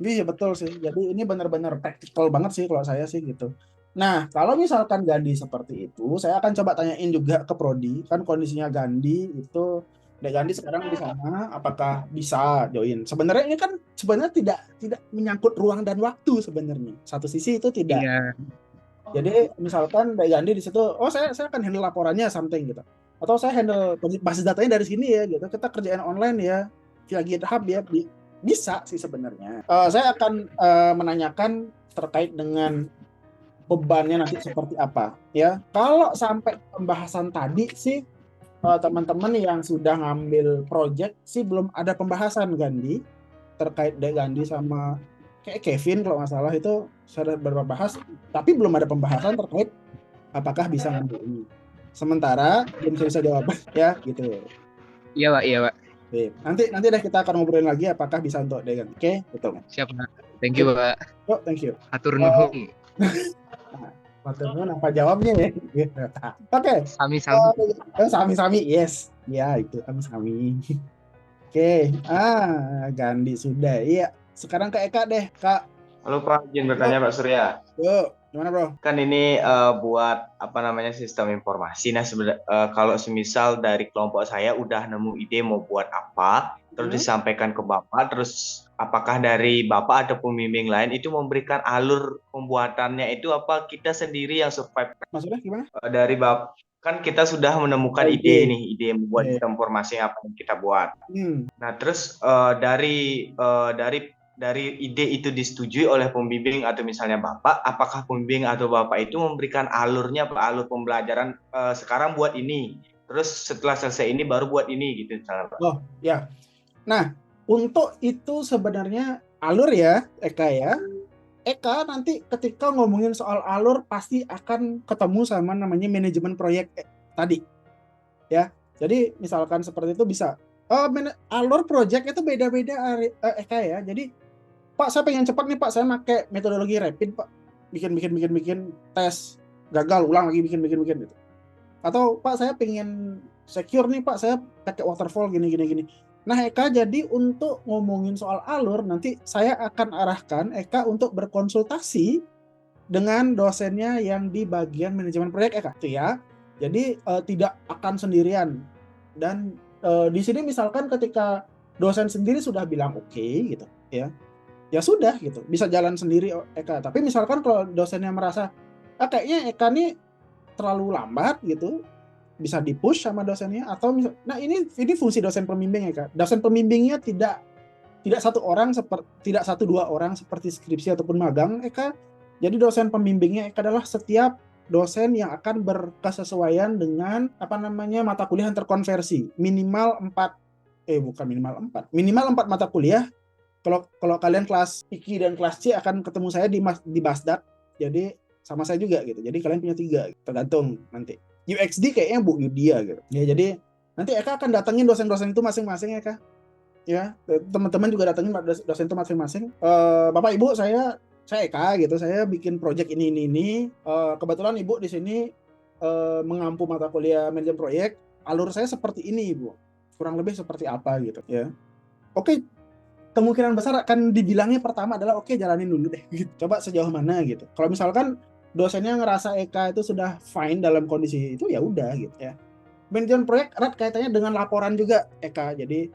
Iya betul sih. Jadi ini benar-benar praktikal banget sih kalau saya sih gitu. Nah, kalau misalkan Gandhi seperti itu, saya akan coba tanyain juga ke prodi. Kan kondisinya Gandhi itu Dek Gandhi sekarang di sana, apakah bisa join? Sebenarnya ini kan sebenarnya tidak menyangkut ruang dan waktu sebenarnya. Satu sisi itu tidak. Iya. Jadi misalkan Dek Gandhi di situ, oh saya akan handle laporannya something gitu. Atau saya handle basis datanya dari sini ya gitu. Kita kerjain online ya via GitHub ya. Bisa sih sebenarnya. Saya akan menanyakan terkait dengan bebannya nanti seperti apa ya. Kalau sampai pembahasan tadi sih teman-teman yang sudah ngambil project sih belum ada pembahasan Gandhi terkait Dek Gandhi sama kayak Kevin kalau nggak salah itu sudah berbahas, tapi belum ada pembahasan terkait apakah bisa ngambil ini. Sementara belum bisa jawab ya gitu. Iya, Pak. Iya, Pak. Oke. Nanti deh kita akan ngobrolin lagi apakah bisa untuk Dek Gandhi. Oke, betul. Siap, Pak. Thank you, Sip. Pak. Oh, thank you. Atur nuhun. Maturnuun apa jawabnya ya? Oke. Sami-sami. Sami-sami, yes. Ya, itu sami-sami. Oke, Gandhi sudah. Iya, sekarang ke Eka deh, Kak. Halo Pak, izin bertanya Pak Surya. Yuk, gimana bro? Kan ini buat apa namanya sistem informasi. Nah, kalau semisal dari kelompok saya udah nemu ide mau buat apa, terus disampaikan ke Bapak, terus apakah dari Bapak atau pembimbing lain itu memberikan alur pembuatannya itu apa kita sendiri yang survive? Maksudnya gimana? Dari Bapak, kan kita sudah menemukan ide membuat sistem informasi apa yang kita buat. Nah, terus dari ide itu disetujui oleh pembimbing atau misalnya Bapak, apakah pembimbing atau Bapak itu memberikan alurnya, alur pembelajaran sekarang buat ini, terus setelah selesai ini baru buat ini gitu misalnya Pak. Oh ya, nah untuk itu sebenarnya alur ya Eka ya. Eka nanti ketika ngomongin soal alur pasti akan ketemu sama namanya manajemen proyek tadi ya. Jadi misalkan seperti itu bisa. Alur proyek itu beda-beda Eka ya. Jadi Pak, saya pengen cepat nih Pak, saya pakai metodologi rapid Pak, bikin tes, gagal, ulang lagi bikin gitu. Atau Pak, saya pengen secure nih Pak, saya pakai waterfall gini. Nah Eka, jadi untuk ngomongin soal alur, nanti saya akan arahkan Eka untuk berkonsultasi dengan dosennya yang di bagian manajemen proyek Eka, itu ya. Jadi tidak akan sendirian. Dan di sini misalkan ketika dosen sendiri sudah bilang oke gitu ya sudah gitu, bisa jalan sendiri Eka. Tapi misalkan kalau dosennya merasa kayaknya Eka nih terlalu lambat gitu, bisa dipush sama dosennya. Atau nah ini fungsi dosen pembimbing Eka. Dosen pembimbingnya tidak satu dua orang seperti skripsi ataupun magang Eka. Jadi dosen pembimbingnya Eka adalah setiap dosen yang akan berkesesuaian dengan mata kuliah yang terkonversi minimal 4 mata kuliah. Kalau kalian kelas IKI dan kelas C akan ketemu saya di Basdak, jadi sama saya juga gitu. Jadi kalian punya 3, tergantung nanti. UXD kayaknya Bu Yudia gitu. Ya jadi nanti Eka akan datengin dosen-dosen itu masing-masing Eka. Ya, teman-teman juga datengin dosen itu masing-masing. Bapak Ibu, saya Eka gitu. Saya bikin project ini. Kebetulan Ibu di sini mengampu mata kuliah manajemen proyek. Alur saya seperti ini, Ibu. Kurang lebih seperti apa gitu ya. Oke. Kemungkinan besar akan dibilangnya pertama adalah oke, jalanin dulu deh gitu. Coba sejauh mana gitu. Kalau misalkan dosennya ngerasa Eka itu sudah fine dalam kondisi itu ya udah gitu ya. Manajemen proyek erat kaitannya dengan laporan juga Eka. Jadi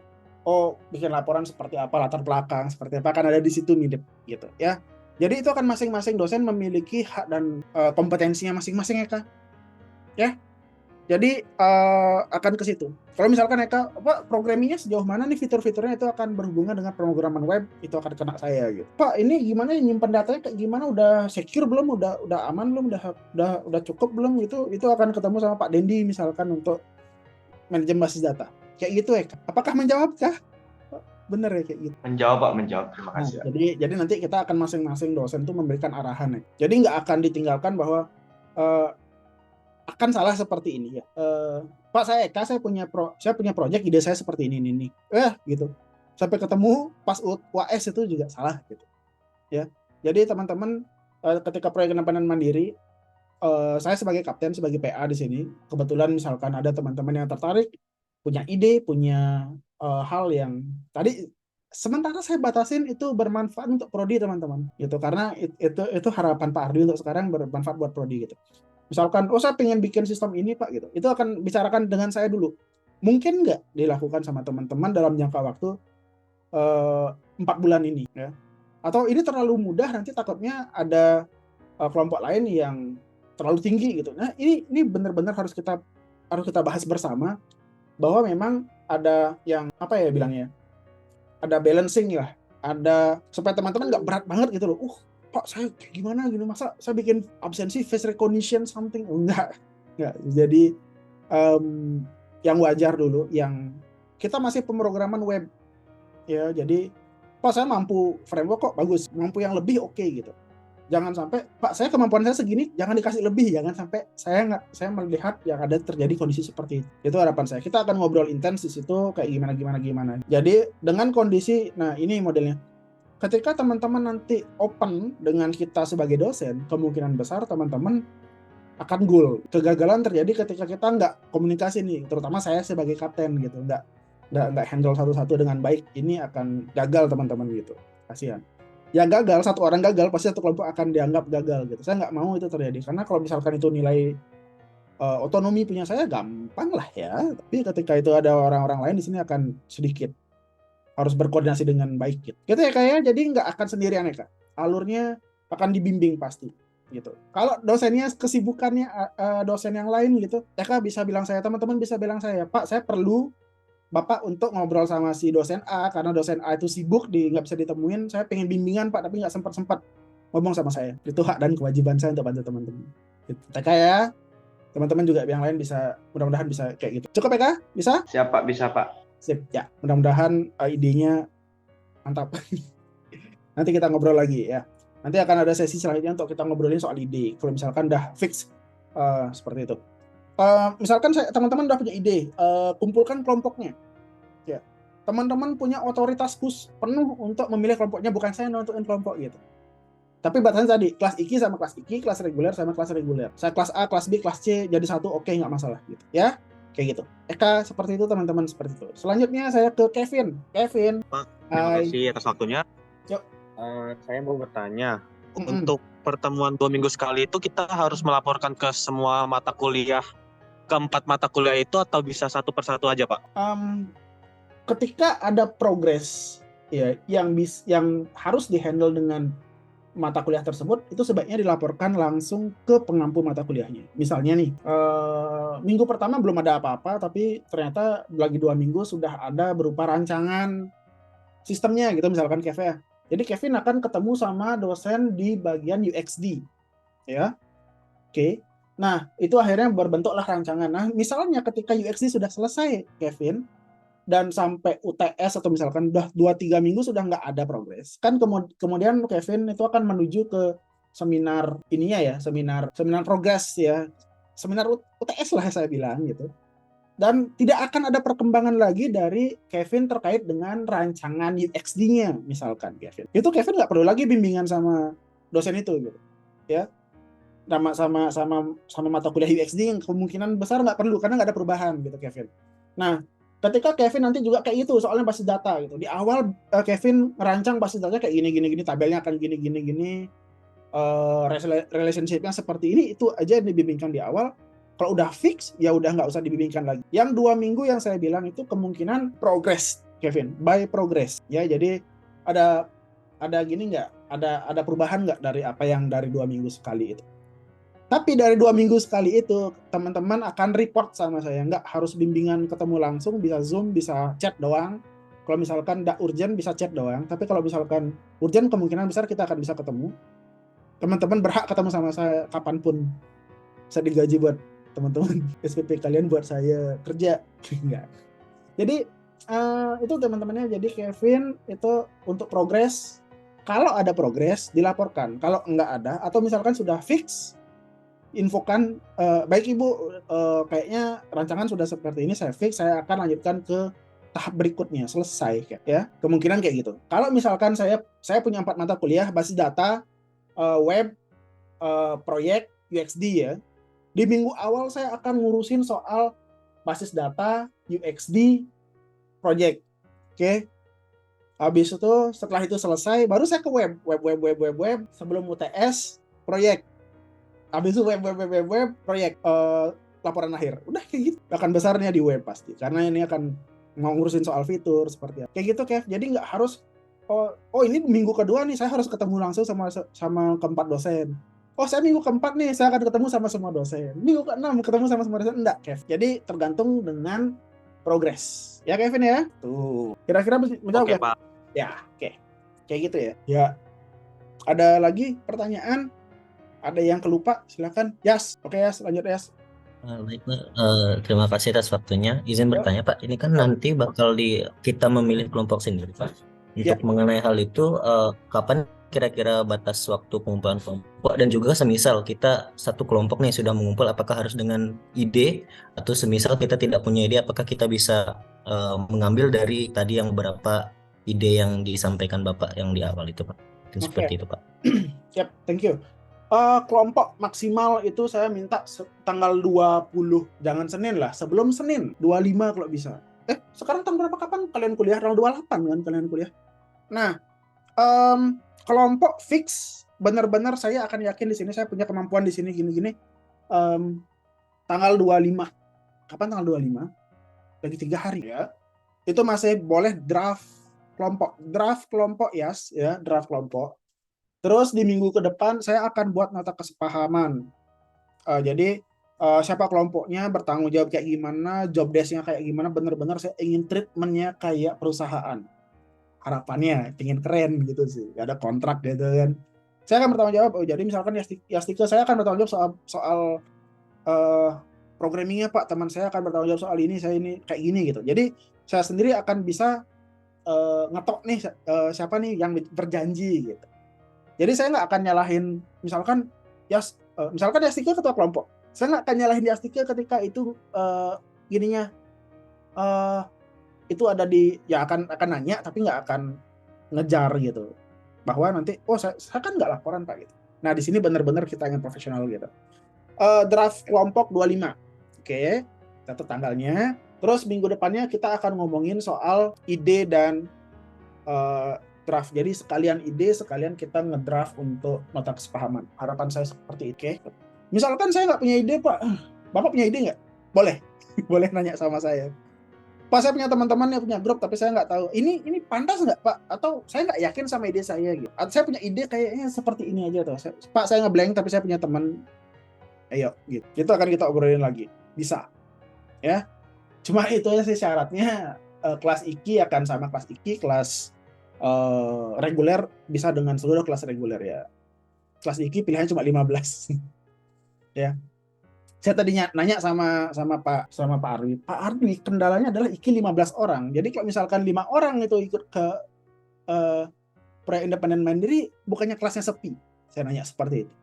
bikin laporan seperti apa, latar belakang seperti apa, kan ada di situ mirip gitu ya. Jadi itu akan masing-masing dosen memiliki hak dan kompetensinya masing-masing Eka. Ya. Jadi akan ke situ. Kalau misalkan Eka, programmingnya sejauh mana nih, fitur-fiturnya itu akan berhubungan dengan pemrograman web, itu akan kena saya gitu. Pak, ini gimana nyimpen datanya kayak gimana, udah secure belum, udah aman belum, udah cukup belum gitu. Itu akan ketemu sama Pak Dendi misalkan untuk manajemen basis data. Kayak gitu Eka. Apakah menjawabkah? Bener ya kayak gitu. Menjawab Pak, menjawab. Terima kasih. Jadi nanti kita akan masing-masing dosen tuh memberikan arahan ya. Jadi nggak akan ditinggalkan bahwa akan salah seperti ini ya. Pak, saya Eka, saya punya project, ide saya seperti ini. Gitu. Sampai ketemu pas UAS itu juga salah gitu. Ya. Jadi teman-teman ketika proyek independen mandiri, saya sebagai kapten, sebagai PA di sini, kebetulan misalkan ada teman-teman yang tertarik, punya ide, punya hal yang tadi sementara saya batasin itu bermanfaat untuk prodi teman-teman gitu, karena itu harapan Pak Ardi untuk sekarang bermanfaat buat prodi gitu. Misalkan saya pengen bikin sistem ini Pak gitu, itu akan bicarakan dengan saya dulu. mungkin nggak dilakukan sama teman-teman dalam jangka waktu 4 bulan ini ya. Atau ini terlalu mudah, nanti takutnya ada kelompok lain yang terlalu tinggi gitu. Nah, ini benar-benar harus kita bahas bersama, bahwa memang ada yang apa ya bilangnya, ada balancing lah, ada supaya teman-teman nggak berat banget gitu loh. Pak, saya kayak gimana gini, masa saya bikin absensi face recognition something, enggak. Jadi yang wajar dulu, yang kita masih pemrograman web ya. Jadi Pak, saya mampu framework kok, bagus, mampu yang lebih oke gitu. Jangan sampai, Pak, saya kemampuan saya segini, jangan dikasih lebih, jangan sampai saya melihat yang ada terjadi kondisi seperti itu. Itu harapan saya. Kita akan ngobrol intens di situ kayak gimana. Jadi dengan kondisi, nah ini modelnya. Ketika teman-teman nanti open dengan kita sebagai dosen, kemungkinan besar teman-teman akan goal. Kegagalan terjadi ketika kita nggak komunikasi nih, terutama saya sebagai kapten gitu, nggak handle satu-satu dengan baik. Ini akan gagal teman-teman gitu. Kasihan. Yang gagal, satu orang gagal, pasti satu kelompok akan dianggap gagal gitu. Saya nggak mau itu terjadi, karena kalau misalkan itu nilai otonomi punya saya, gampang lah ya. Tapi ketika itu ada orang-orang lain di sini, akan sedikit harus berkoordinasi dengan baik gitu. Gitu ya kayak, jadi nggak akan sendirian ya Kak. Alurnya akan dibimbing pasti gitu. Kalau dosennya kesibukannya dosen yang lain gitu, ya Kak bisa bilang saya, teman-teman bisa bilang saya, Pak, saya perlu Bapak untuk ngobrol sama si dosen A, karena dosen A itu sibuk, nggak bisa ditemuin, saya pengen bimbingan Pak, tapi nggak sempat ngomong sama saya. Itu hak dan kewajiban saya untuk bantu teman-teman. Gitu. TK ya, teman-teman juga yang lain bisa, mudah-mudahan bisa kayak gitu. Cukup ya Kak? Bisa? Siap Pak, bisa Pak. Sip, ya. Mudah-mudahan idenya mantap. Nanti kita ngobrol lagi ya. Nanti akan ada sesi selanjutnya untuk kita ngobrolin soal ide. Kalau misalkan udah fix seperti itu. Misalkan teman-teman udah punya ide, kumpulkan kelompoknya. Ya, teman-teman punya otoritas penuh untuk memilih kelompoknya, bukan saya nentuin kelompok gitu. Tapi batasan tadi, kelas IKI sama kelas IKI, kelas reguler sama kelas reguler. Saya kelas A, kelas B, kelas C jadi satu, oke, nggak masalah gitu. Ya, kayak gitu. Eka seperti itu teman-teman, seperti itu. Selanjutnya saya ke Kevin. Kevin. Pak, terima kasih atas waktunya. Yuk. Saya mau bertanya, untuk pertemuan 2 minggu sekali itu kita harus melaporkan ke semua mata kuliah, ke 4 mata kuliah itu, atau bisa satu persatu aja Pak? Ketika ada progres ya yang harus dihandle dengan mata kuliah tersebut, itu sebaiknya dilaporkan langsung ke pengampu mata kuliahnya. Misalnya nih, minggu pertama belum ada apa-apa, tapi ternyata lagi 2 minggu sudah ada berupa rancangan sistemnya gitu, misalkan Kevin. Jadi Kevin akan ketemu sama dosen di bagian UXD, ya. Oke. Nah, itu akhirnya berbentuklah rancangan. Nah, misalnya ketika UXD sudah selesai, Kevin, dan sampai UTS atau misalkan udah 2-3 minggu sudah nggak ada progres, kan kemudian Kevin itu akan menuju ke seminar ininya ya, seminar progres ya, seminar UTS lah saya bilang gitu. Dan tidak akan ada perkembangan lagi dari Kevin terkait dengan rancangan UXD-nya misalkan Kevin. Itu Kevin nggak perlu lagi bimbingan sama dosen itu gitu. Ya. Sama mata kuliah UXD yang kemungkinan besar nggak perlu karena nggak ada perubahan gitu Kevin. Nah, ketika Kevin nanti juga kayak itu, soalnya basis data gitu. Di awal Kevin merancang basis datanya kayak gini, tabelnya akan gini, relationship-nya seperti ini, itu aja yang dibimbingkan di awal. Kalau udah fix, ya udah nggak usah dibimbingkan lagi. Yang 2 minggu yang saya bilang itu kemungkinan progress, Kevin, by progress. Ya, jadi ada gini nggak? Ada perubahan nggak dari apa yang dari 2 minggu sekali itu? Tapi dari 2 minggu sekali itu, teman-teman akan report sama saya. Nggak harus bimbingan ketemu langsung, bisa Zoom, bisa chat doang. Kalau misalkan nggak urgent, bisa chat doang. Tapi kalau misalkan urgent, kemungkinan besar kita akan bisa ketemu. Teman-teman berhak ketemu sama saya kapanpun. Saya digaji buat teman-teman SPP kalian buat saya kerja. Enggak. Jadi itu teman-temannya. Jadi Kevin itu untuk progres. Kalau ada progres, dilaporkan. Kalau nggak ada, atau misalkan sudah fix, infokan, baik Ibu, kayaknya rancangan sudah seperti ini, saya fix, saya akan lanjutkan ke tahap berikutnya, selesai ya. Kemungkinan kayak gitu. Kalau misalkan saya punya 4 mata kuliah, basis data, web, proyek, UXD ya. Di minggu awal saya akan ngurusin soal basis data, UXD, proyek. Oke. Habis itu, setelah itu selesai, baru saya ke web, sebelum UTS, proyek. Habis itu web, proyek. laporan akhir. Udah kayak gitu. Akan besarnya di web pasti. Karena ini akan mau ngurusin soal fitur seperti apa. Kayak gitu, Kev. Jadi nggak harus oh ini minggu kedua nih saya harus ketemu langsung sama keempat dosen. Oh saya minggu keempat nih saya akan ketemu sama semua dosen. Minggu keenam ketemu sama semua dosen. Enggak, Kev. Jadi tergantung dengan progres. Ya Kevin ya. Tuh. Kira-kira menjawab Oke, ya? Pak. Ya, oke. Kayak gitu ya. Ya. Ada lagi pertanyaan? Ada yang kelupa? Silakan. Yas. Oke, Yas. Lanjut, Yas. Baik, Pak. Terima kasih atas waktunya. Izin bertanya, Pak. Ini kan nanti bakal kita memilih kelompok sendiri, Pak. Untuk mengenai hal itu, kapan kira-kira batas waktu pengumpulan kelompok, dan juga semisal kita satu kelompok nih sudah mengumpul, apakah harus dengan ide, atau semisal kita tidak punya ide, apakah kita bisa mengambil dari tadi yang beberapa ide yang disampaikan Bapak yang di awal itu, Pak. Seperti itu, Pak. Yap, thank you. Kelompok maksimal itu saya minta tanggal 20, jangan Senin lah, sebelum Senin, 25 kalau bisa. Sekarang tanggal berapa, kapan kalian kuliah? Tanggal 28 kan kalian kuliah? Nah, kelompok fix, benar-benar saya akan yakin di sini, saya punya kemampuan di sini, gini-gini. Tanggal 25. Kapan tanggal 25? Lagi 3 hari ya. Itu masih boleh draft kelompok, Yas, ya, draft kelompok. Terus di minggu ke depan saya akan buat nota kesepahaman. Jadi siapa kelompoknya, bertanggung jawab kayak gimana, job desk-nya kayak gimana, benar-benar saya ingin treatment-nya kayak perusahaan. Harapannya ingin keren gitu sih, ada kontrak gitu kan. Saya akan bertanggung jawab. Jadi misalkan Yastika, saya akan bertanggung jawab soal programmingnya, Pak. Teman saya akan bertanggung jawab soal ini, saya ini kayak gini gitu. Jadi saya sendiri akan bisa ngetok nih siapa nih yang berjanji gitu. Jadi saya nggak akan nyalahin, misalkan Yastika ketua kelompok, saya nggak akan nyalahin Yastika ketika itu gininya itu ada di, ya akan nanya tapi nggak akan ngejar gitu, bahwa nanti saya kan nggak laporan Pak gitu. Nah di sini benar-benar kita ingin profesional gitu. Draft kelompok 25, oke, catat tanggalnya. Terus minggu depannya kita akan ngomongin soal ide dan draft. Jadi sekalian ide, sekalian kita ngedraft untuk nota kesepahaman. Harapan saya seperti itu. Okay? Misalkan saya nggak punya ide, Pak. Bapak punya ide nggak? Boleh. Boleh nanya sama saya. Pak, saya punya teman-teman yang punya grup, tapi saya nggak tahu. Ini pantas nggak, Pak? Atau saya nggak yakin sama ide saya gitu. Atau saya punya ide kayaknya seperti ini aja tuh. Pak, saya ngeblank, tapi saya punya teman. Ayo, gitu. Itu akan kita obrolin lagi. Bisa. Ya. Cuma itu aja sih syaratnya. Kelas IKI akan sama kelas IKI, kelas reguler bisa dengan seluruh kelas reguler ya. Kelas IKI pilihannya cuma 15. Ya. Saya tadi nanya sama Pak Arwi. Pak Arwi, kendalanya adalah IKI 15 orang. Jadi kalau misalkan 5 orang itu ikut ke proyek independen mandiri, bukannya kelasnya sepi? Saya nanya seperti itu.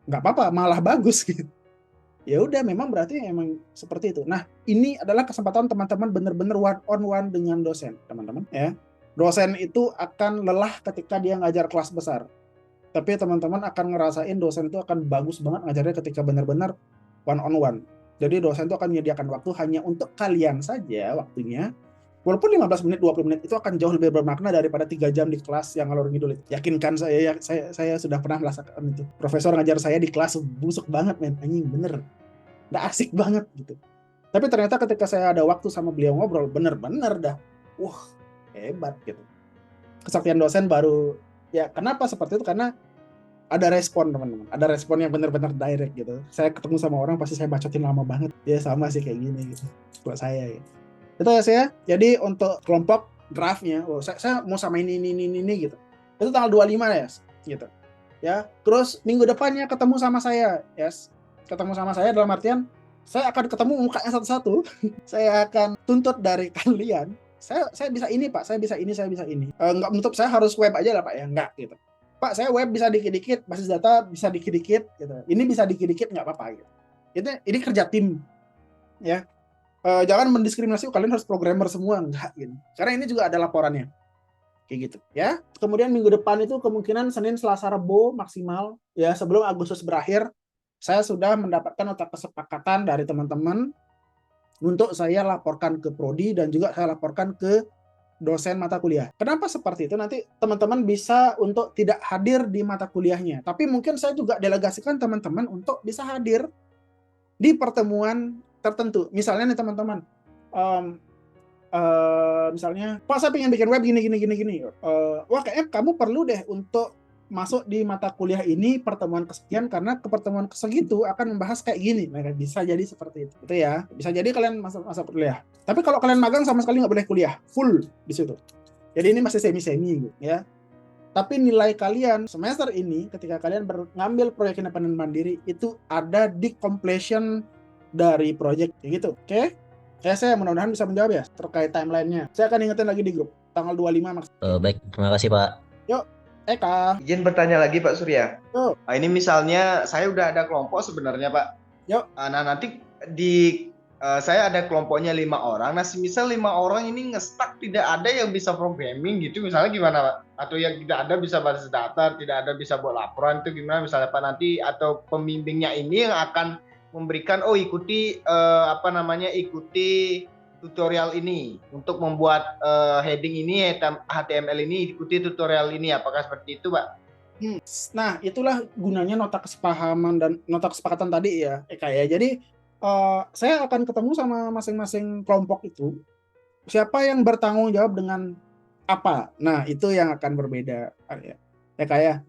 Nggak apa-apa, malah bagus gitu. Ya udah, memang berarti emang seperti itu. Nah, ini adalah kesempatan teman-teman benar-benar one on one dengan dosen, teman-teman ya. Dosen itu akan lelah ketika dia ngajar kelas besar. Tapi teman-teman akan ngerasain dosen itu akan bagus banget ngajarnya ketika benar-benar one on one. Jadi dosen itu akan menyediakan waktu hanya untuk kalian saja waktunya. Walaupun 15 menit, 20 menit itu akan jauh lebih bermakna daripada 3 jam di kelas yang ngalor ngidul. Yakinkan saya sudah pernah merasakan itu. Profesor ngajar saya di kelas busuk banget, men. Anjing, bener. Nggak asik banget gitu. Tapi ternyata ketika saya ada waktu sama beliau ngobrol, bener-bener dah. Hebat gitu. Kesaktian dosen baru, ya kenapa seperti itu? Karena ada respon teman-teman, ada respon yang benar-benar direct gitu. Saya ketemu sama orang pasti saya bacotin lama banget, ya sama sih kayak gini gitu buat saya gitu. Itu ya saya. Jadi untuk kelompok draftnya, saya mau sama ini gitu. Itu tanggal 25 ya, gitu. Ya, terus minggu depannya ketemu sama saya, yes. Ketemu sama saya dalam artian saya akan ketemu mukanya satu-satu. Saya akan tuntut dari kalian. Saya bisa ini, Pak, saya bisa ini. Nggak menutup saya harus web aja lah, Pak, ya. Enggak gitu. Pak, saya web bisa dikit-dikit, basis data bisa dikit-dikit gitu. Ini bisa dikit-dikit nggak apa-apa gitu. Ini kerja tim ya. Jangan mendiskriminasi kalian harus programmer semua, enggak gitu. Karena ini juga ada laporannya. Kayak gitu ya. Kemudian minggu depan itu kemungkinan Senin, Selasa, Rabu maksimal ya, sebelum Agustus berakhir saya sudah mendapatkan nota kesepakatan dari teman-teman untuk saya laporkan ke prodi dan juga saya laporkan ke dosen mata kuliah. Kenapa seperti itu? Nanti teman-teman bisa untuk tidak hadir di mata kuliahnya. Tapi mungkin saya juga delegasikan teman-teman untuk bisa hadir. di pertemuan tertentu. Misalnya nih teman-teman, misalnya, Pak saya pengen bikin web gini. Wah kayaknya kamu perlu deh untuk masuk di mata kuliah ini pertemuan kesekian karena ke pertemuan segitu akan membahas kayak gini. Nah, bisa jadi seperti itu ya. Bisa jadi kalian masuk kuliah. Tapi kalau kalian magang sama sekali nggak boleh kuliah full di situ. Jadi ini masih semi gitu ya. Tapi nilai kalian semester ini ketika kalian ngambil proyek independen mandiri itu ada di completion dari proyek gitu. Oke? Saya mudah-mudahan bisa menjawab ya terkait timelinenya. Saya akan ingetin lagi di grup tanggal 25 maksudnya. Baik, terima kasih Pak. Yuk, Eka. Izin bertanya lagi Pak Surya. Yuk. Nah, ini misalnya saya udah ada kelompok sebenarnya Pak. Yuk. Nah nanti saya ada kelompoknya 5 orang. Nah misal 5 orang ini nge-stuck tidak ada yang bisa programming gitu. Misalnya gimana Pak? Atau yang tidak ada bisa basis data, tidak ada bisa buat laporan itu gimana misalnya Pak nanti atau pembimbingnya ini yang akan memberikan ikuti ikuti tutorial ini untuk membuat heading ini HTML ini ikuti tutorial ini apakah seperti itu Pak? Nah itulah gunanya nota kesepahaman dan nota kesepakatan tadi ya Eka ya. Jadi saya akan ketemu sama masing-masing kelompok itu siapa yang bertanggung jawab dengan apa. Nah itu yang akan berbeda Eka ya.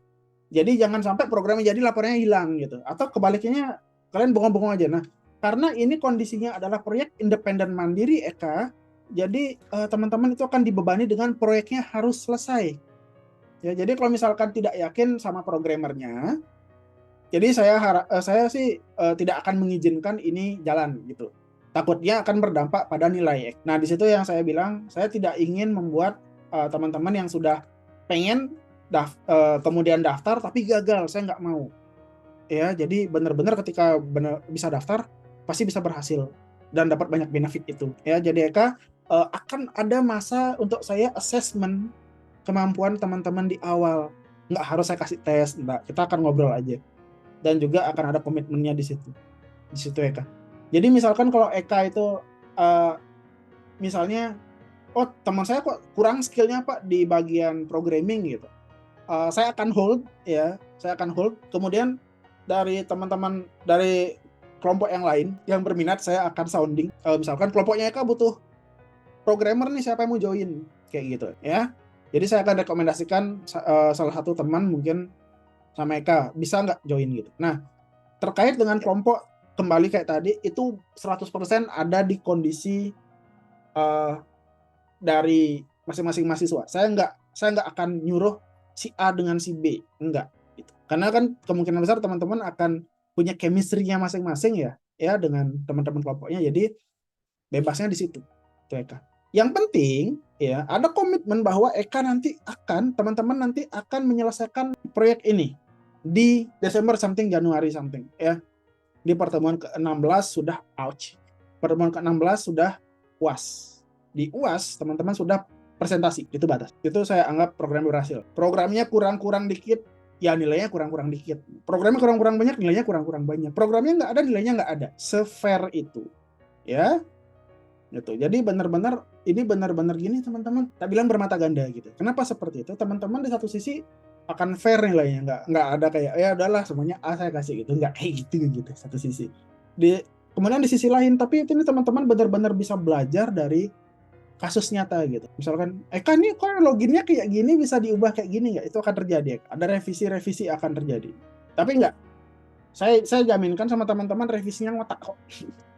Jadi jangan sampai programnya jadi laporannya hilang gitu atau kebaliknya kalian bongong-bongong aja. Nah, karena ini kondisinya adalah proyek independen mandiri Eka, jadi teman-teman itu akan dibebani dengan proyeknya harus selesai. Ya, jadi kalau misalkan tidak yakin sama programmernya, jadi saya sih tidak akan mengizinkan ini jalan gitu. Takutnya akan berdampak pada nilai. Nah, di situ yang saya bilang, saya tidak ingin membuat teman-teman yang sudah pengen kemudian daftar tapi gagal, saya nggak mau. Ya, jadi benar-benar ketika bisa daftar pasti bisa berhasil dan dapat banyak benefit itu. Ya, jadi Eka akan ada masa untuk saya assessment kemampuan teman-teman di awal. Nggak harus saya kasih tes, enggak. Kita akan ngobrol aja. Dan juga akan ada komitmennya di situ. Di situ Eka. Jadi misalkan kalau Eka itu misalnya teman saya kok kurang skillnya Pak di bagian programming gitu. Saya akan hold ya, kemudian dari teman-teman dari kelompok yang lain yang berminat saya akan sounding. Misalkan kelompoknya Eka butuh programmer nih, siapa yang mau join kayak gitu ya. Jadi saya akan rekomendasikan salah satu teman mungkin sama Eka bisa nggak join gitu. Nah terkait dengan kelompok kembali kayak tadi itu 100% ada di kondisi dari masing-masing mahasiswa. Saya nggak akan nyuruh si A dengan si B, enggak. Karena kan kemungkinan besar teman-teman akan punya chemistry-nya masing-masing ya dengan teman-teman kelompoknya. Jadi bebasnya di situ, tuh Eka. Yang penting ya ada komitmen bahwa teman-teman nanti akan menyelesaikan proyek ini di Desember something, Januari something ya. Di pertemuan ke-16 sudah pertemuan ke-16 sudah UAS. Di UAS teman-teman sudah presentasi, itu batas. Itu saya anggap program berhasil. Programnya kurang-kurang dikit, ya nilainya kurang-kurang dikit. Programnya kurang-kurang banyak, nilainya kurang-kurang banyak. Programnya nggak ada, nilainya nggak ada. Se-fair itu. Ya. Gitu. Jadi ini benar-benar gini teman-teman. Tak bilang bermata ganda gitu. Kenapa seperti itu? Teman-teman di satu sisi akan fair nilainya, nggak ada kayak ya udahlah semuanya A saya kasih gitu. Nggak kayak gitu satu sisi. Kemudian di sisi lain, tapi ini teman-teman benar-benar bisa belajar dari kasus nyata gitu. Misalkan, Eka nih kok loginnya kayak gini bisa diubah kayak gini nggak? Itu akan terjadi. Ada revisi-revisi akan terjadi. Tapi nggak. Saya jaminkan sama teman-teman revisinya ngotak kok.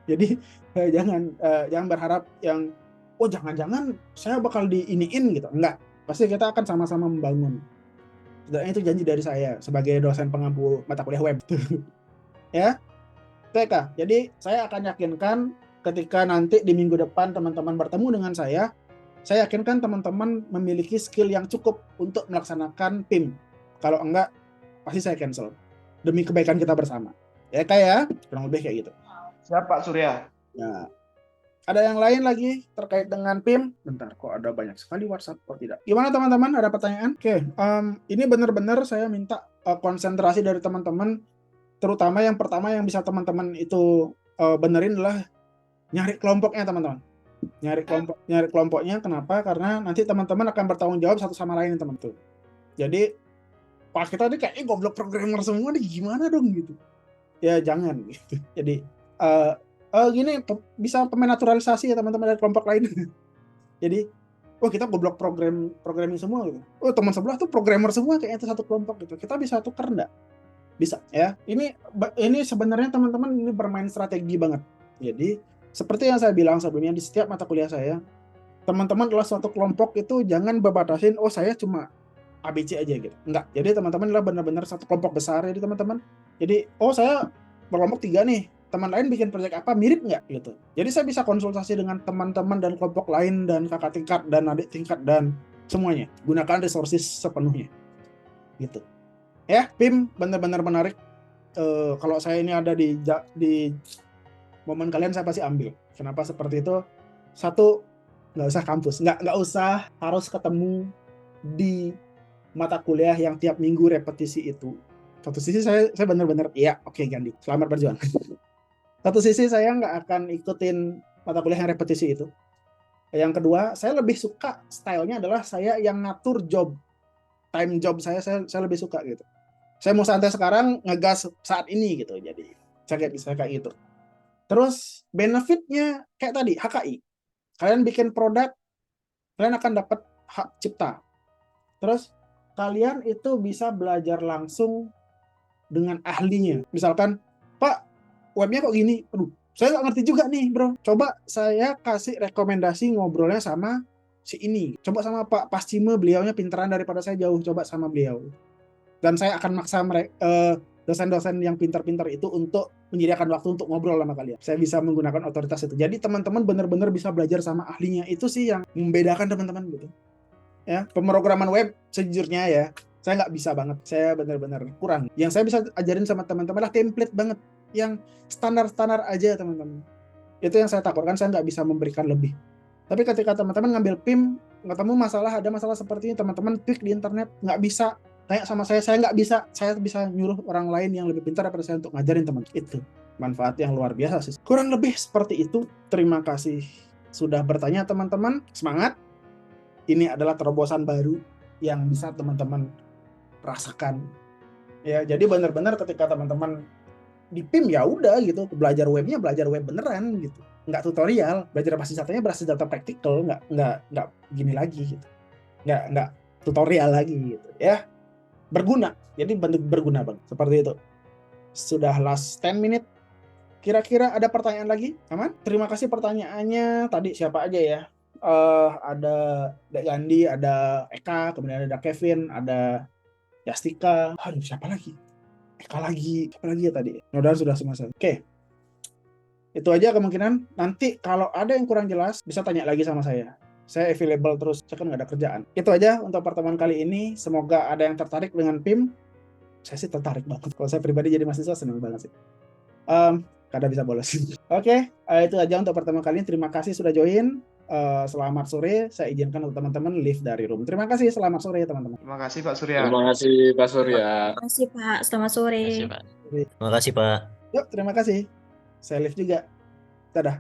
Jadi jangan berharap yang jangan-jangan saya bakal diiniin gitu. Enggak. Pasti kita akan sama-sama membangun. Dan itu janji dari saya sebagai dosen pengampu mata kuliah web. Ya. Eka. Jadi saya akan yakinkan ketika nanti di minggu depan teman-teman bertemu dengan saya yakinkan teman-teman memiliki skill yang cukup untuk melaksanakan PIM. Kalau enggak, pasti saya cancel. Demi kebaikan kita bersama. Ya kayak kurang lebih kayak gitu. Siap Pak Surya. Ya. Ada yang lain lagi terkait dengan PIM? Bentar, kok ada banyak sekali WhatsApp, kok tidak? Gimana teman-teman? Ada pertanyaan? Oke, ini benar-benar saya minta konsentrasi dari teman-teman, terutama yang pertama yang bisa teman-teman itu benerin adalah nyari kelompoknya teman-teman. Nyari kelompoknya. Kenapa? Karena nanti teman-teman akan bertanggung jawab satu sama lain teman tuh. Jadi Pak kita ini kayak goblok programmer semua nih, gimana dong gitu. Ya jangan gitu. Jadi gini bisa pemain naturalisasi ya teman-teman dari kelompok lain. Jadi, kita goblok programming semua gitu. Teman sebelah tuh programmer semua kayaknya itu satu kelompok gitu. Kita bisa tuker enggak? Bisa ya. Ini sebenarnya teman-teman ini bermain strategi banget. Jadi, seperti yang saya bilang sebelumnya di setiap mata kuliah saya, teman-teman adalah suatu kelompok itu jangan bebatasin, saya cuma ABC aja gitu. Enggak. Jadi teman-teman adalah benar-benar satu kelompok besar jadi teman-teman. Jadi, saya berkelompok 3 nih. Teman lain bikin proyek apa mirip nggak gitu. Jadi saya bisa konsultasi dengan teman-teman dan kelompok lain dan kakak tingkat dan adik tingkat dan semuanya. Gunakan resources sepenuhnya. Gitu. Ya, PIM benar-benar menarik. Kalau saya ini ada di momen kalian saya pasti ambil. Kenapa seperti itu? Satu, nggak usah kampus, nggak usah harus ketemu di mata kuliah yang tiap minggu repetisi itu. Satu sisi saya benar-benar oke Gandhi, selamat berjuang. Satu sisi saya nggak akan ikutin mata kuliah yang repetisi itu. Yang kedua, saya lebih suka stylenya adalah saya yang ngatur time job saya lebih suka gitu. Saya mau santai sekarang, ngegas saat ini gitu. Jadi saya kayak gitu. Terus benefitnya kayak tadi HKI. Kalian bikin produk, kalian akan dapat hak cipta. Terus kalian itu bisa belajar langsung dengan ahlinya. Misalkan, Pak, webnya kok gini? Saya nggak ngerti juga nih, bro. Coba saya kasih rekomendasi ngobrolnya sama si ini. Coba sama Pak Pascime, beliaunya pinteran daripada saya jauh. Coba sama beliau. Dan saya akan maksa dosen-dosen yang pintar-pintar itu untuk menyediakan waktu untuk ngobrol sama kalian. Saya bisa menggunakan otoritas itu. Jadi teman-teman benar-benar bisa belajar sama ahlinya. Itu sih yang membedakan teman-teman gitu. Ya, pemrograman web sejujurnya ya, saya nggak bisa banget. Saya benar-benar kurang. Yang saya bisa ajarin sama teman-teman adalah template banget. Yang standar-standar aja teman-teman. Itu yang saya takutkan, saya nggak bisa memberikan lebih. Tapi ketika teman-teman ngambil PIM, ketemu ada masalah seperti ini, teman-teman klik di internet, nggak bisa tanya sama saya nggak bisa. Saya bisa nyuruh orang lain yang lebih pintar daripada saya untuk ngajarin teman. Itu manfaat yang luar biasa sih. Kurang lebih seperti itu. Terima kasih sudah bertanya teman-teman. Semangat. Ini adalah terobosan baru yang bisa teman-teman rasakan. Ya, jadi benar-benar ketika teman-teman di PIM ya udah gitu, belajar web beneran gitu, nggak tutorial. Belajar basis datanya basis data practical, nggak gini lagi gitu, nggak tutorial lagi gitu ya. Berguna, jadi bentuk berguna banget seperti itu. Sudah last 10 menit. Kira-kira ada pertanyaan lagi? Aman? Terima kasih pertanyaannya. Tadi siapa aja ya? Ada Dek Gandhi, ada Eka, kemudian ada Kevin, ada Yastika. Aduh, siapa lagi? Eka lagi. Siapa lagi ya tadi? Mudah-mudahan sudah semua. Oke. Itu aja kemungkinan. Nanti kalau ada yang kurang jelas, bisa tanya lagi sama saya. Saya available terus, saya kan nggak ada kerjaan. Itu aja untuk pertemuan kali ini. Semoga ada yang tertarik dengan PIM. Saya sih tertarik banget. Kalau saya pribadi jadi mahasiswa, senang banget sih. Kadang bisa bolos. Oke, itu aja untuk pertemuan kali ini. Terima kasih sudah join. Selamat sore. Saya izinkan untuk teman-teman leave dari room. Terima kasih. Selamat sore teman-teman. Terima kasih Pak Surya. Terima kasih Pak Surya. Terima kasih Pak, selamat sore. Terima kasih Pak. Yuk, terima kasih. Saya leave juga. Dadah.